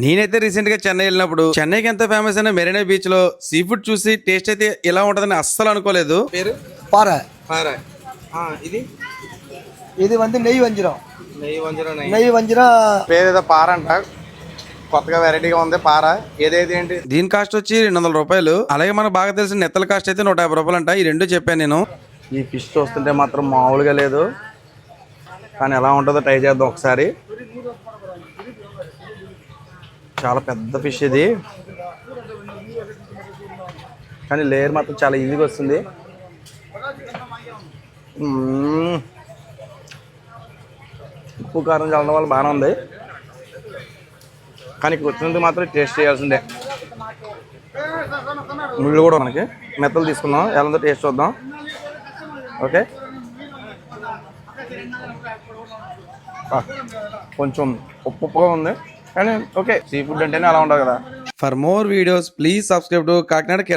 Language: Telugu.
నేనైతే రీసెంట్ గా చెన్నై వెళ్ళినప్పుడు చెన్నైకి ఎంత ఫేమస్ అయిన మెరీనా బీచ్ లో సీ ఫుడ్ చూసి టేస్ట్ అయితే ఇలా ఉంటదని అస్సలు అనుకోలేదు. పేరు பாறை పారా. ఇది இது வந்து நெய் வஞ்சிரம் నెయ్యి వంజరం. நெய் வஞ்சிரம் పేరు ఏదో పార అంట, కొత్తగా వెరైటీగా ఉంది పార. ఏదేది ఏంటి? దీని కాస్ట్ వచ్చి 200 రూపాయలు. అలాగే మనకు బాగా తెలిసిన నెత్తల కాస్ట్ అయితే 150 రూపాయలు అంట. ఈ రెండు చెప్పాను నేను. ఈ ఫిష్ చూస్తుంటే మాత్రం మామూలుగా లేదు, కానీ ఎలా ఉంటుందో ట్రై చేద్దాం ఒకసారి. చాలా పెద్ద ఫిష్ ఇది, కానీ లేయర్ మాత్రం చాలా ఈజీగా వస్తుంది. ఉప్పు కారం చల్లడం వల్ల బాగానే ఉంది, కానీ ఇక్కడ వచ్చినందుకు మాత్రం టేస్ట్ చేయాల్సిందే. ముళ్ళు కూడా మనకి మెత్తలు తీసుకుందాం, ఎలా ఉందో టేస్ట్ చూద్దాం. ఓకే, కొంచెం ఉప్పుగా ఉంది, కానీ ఓకే, సీ ఫుడ్ అంటేనే అలా ఉండదు కదా. For more videos please subscribe to Kakinada Kiran.